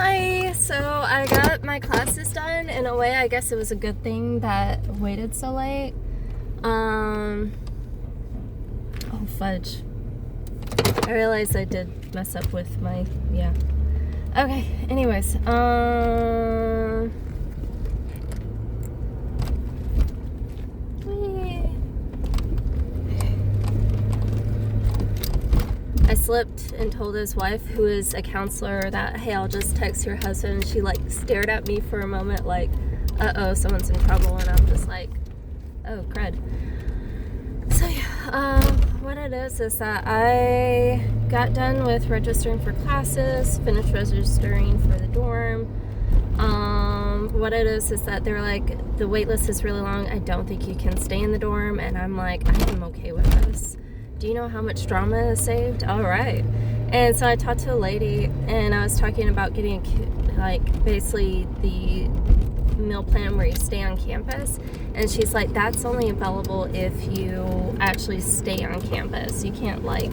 Hi, so I got my classes done. In a way, I guess it was a good thing that I waited so late. Oh fudge. I realized I did mess up with my, yeah. Okay, anyways, I slipped and told his wife, who is a counselor, that, hey, I'll just text your husband. And she, like, stared at me for a moment like, uh-oh, someone's in trouble. And I'm just like, oh, crud. So, yeah, what it is that I got done with registering for classes, finished registering for the dorm. What it is that they're like, the wait list is really long. I don't think you can stay in the dorm. And I'm like, I am okay with this. Do you know how much drama is saved? All right. And so I talked to a lady, and I was talking about getting, like, basically the meal plan where you stay on campus. And she's like, that's only available if you actually stay on campus. You can't, like,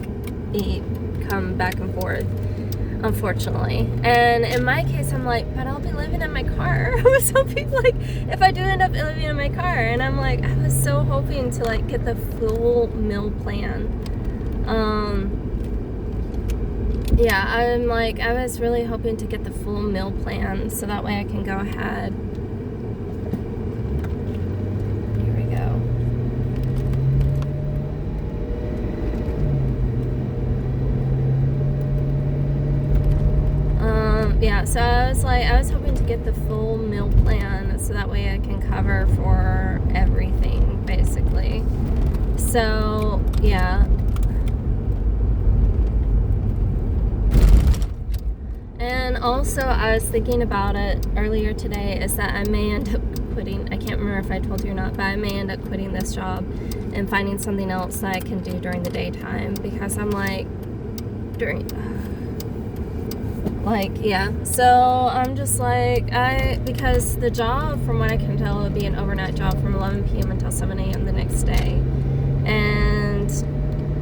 come back and forth, unfortunately. And in my case, I'm like, but I'll be living in my car. I was hoping, like, if I do end up living in my car, and I'm like, I was so hoping to, like, get the full meal plan. Yeah, I'm like, I was really hoping to get the full meal plan so that way I can go ahead. Here we go. Yeah, so I was hoping to get the full meal plan so that way I can cover for everything, basically. So, yeah. And also, I was thinking about it earlier today, is that I may end up quitting. I can't remember if I told you or not, but I may end up quitting this job and finding something else that I can do during the daytime, because I'm like, yeah. So I'm just like, because the job, from what I can tell, would be an overnight job from 11 p.m. until 7 a.m. the next day. And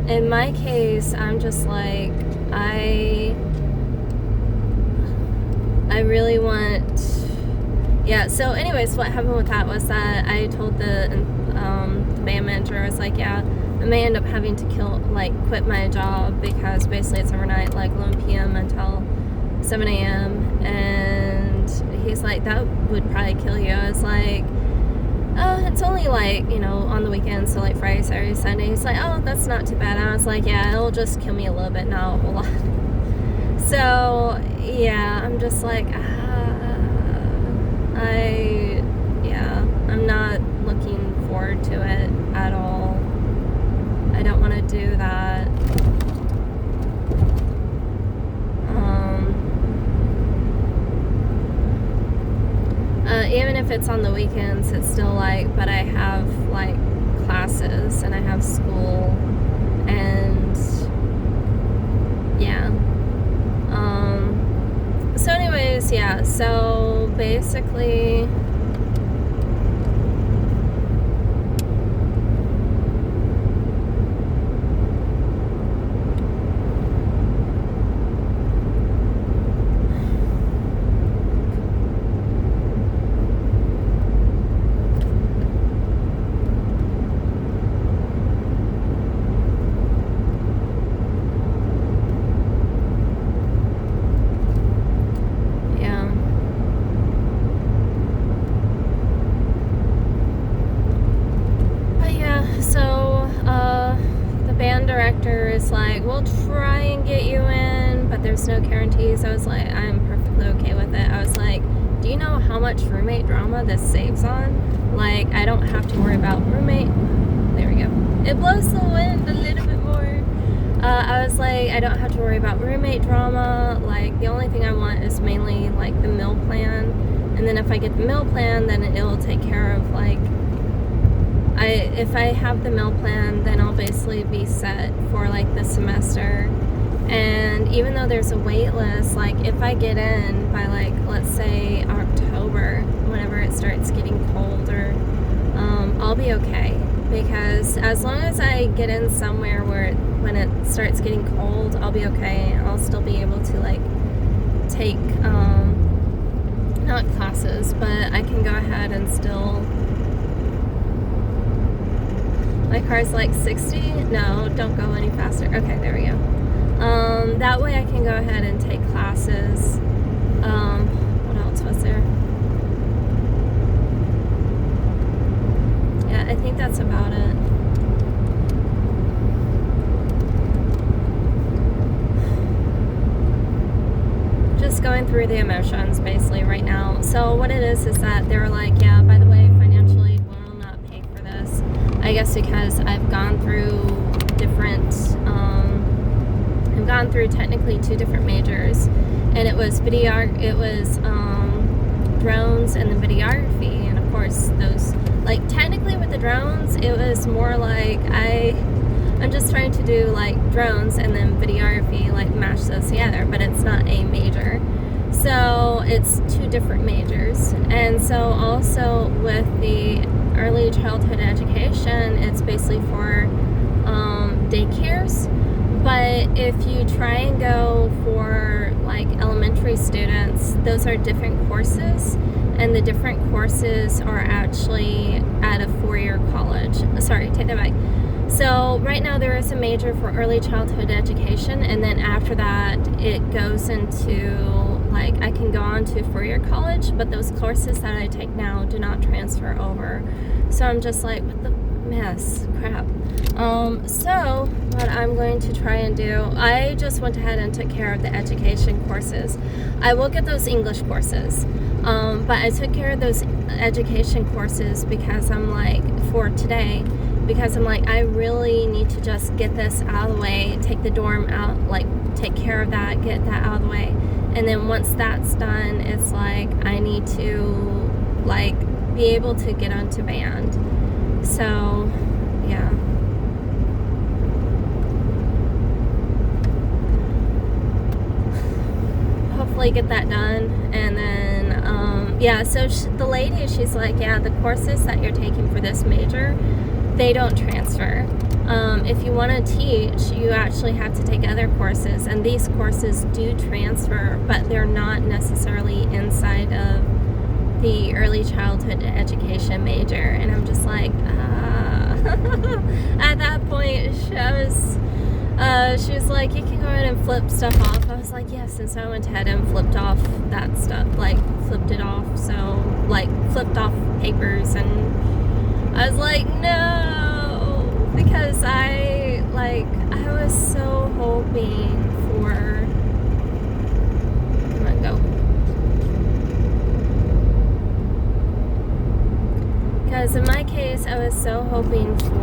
in my case, I'm just like, I really want, yeah. So anyways, what happened with that was that I told the band manager, I was like, yeah, I may end up having to quit my job, because basically it's overnight, like 11 p.m. until 7 a.m. And he's like, that would probably kill you. I was like, it's only like, on the weekends, so like Friday, Saturday, Sunday. He's like, oh, that's not too bad. And I was like, yeah, it'll just kill me a little bit, not a whole lot. So yeah, I'm just like, I'm not looking forward to it at all. I don't want to do that. Even if it's on the weekends, it's still like, but I have like classes and I have school, and yeah. So anyways, yeah, so basically, director is like, we'll try and get you in, but there's no guarantees. I was like, I'm perfectly okay with it. I was like, do you know how much roommate drama this saves on? Like, I don't have to worry about roommate. There we go. It blows the wind a little bit more. I was like, I don't have to worry about roommate drama. Like, the only thing I want is mainly like the meal plan. And then if I get the meal plan, then it'll take care of like, if I have the meal plan, then I'll basically be set for like the semester. And even though there's a wait list, like if I get in by like, let's say October, whenever it starts getting colder, I'll be okay. Because as long as I get in somewhere where when it starts getting cold, I'll be okay. I'll still be able to like take not classes, but I can go ahead and still, my car's like 60. No, don't go any faster. Okay, there we go. That way I can go ahead and take classes. What else was there? Yeah, I think that's about it. Just going through the emotions basically right now. So what it is that they're like, yeah, by the way, financial aid will not pay for this. I guess because I've gone through different, I've gone through technically 2 different majors, and it was drones and then videography, and of course those, like, technically with the drones it was more like I'm just trying to do like drones and then videography, like mash those together, but it's not a major. So it's 2 different majors. And so also with the early childhood education, it's basically for daycares. But if you try and go for like elementary students, those are different courses, and the different courses are actually at a 4-year college. Sorry, take that back. So right now there is a major for early childhood education, and then after that it goes into, like, I can go on to 4-year college, but those courses that I take now do not transfer over. So I'm just like, what the mess, crap. So what I'm going to try and do, I just went ahead and took care of the education courses. I will get those English courses, but I took care of those education courses because I'm like, for today, because I'm like, I really need to just get this out of the way, take the dorm out, like take care of that, get that out of the way. And then once that's done, it's like I need to like be able to get onto band. So yeah. Hopefully get that done. And then yeah, so the lady, she's like, yeah, the courses that you're taking for this major, they don't transfer. If you want to teach, you actually have to take other courses, and these courses do transfer, but they're not necessarily inside of the early childhood education major. And I'm just like, at that point, she was like, you can go ahead and flip stuff off. I was like, yes. And so I went ahead and flipped off that stuff, like flipped it off. So like flipped off papers, and I was like, no, because I was so hoping for, come on, go. Because in my case, I was so hoping for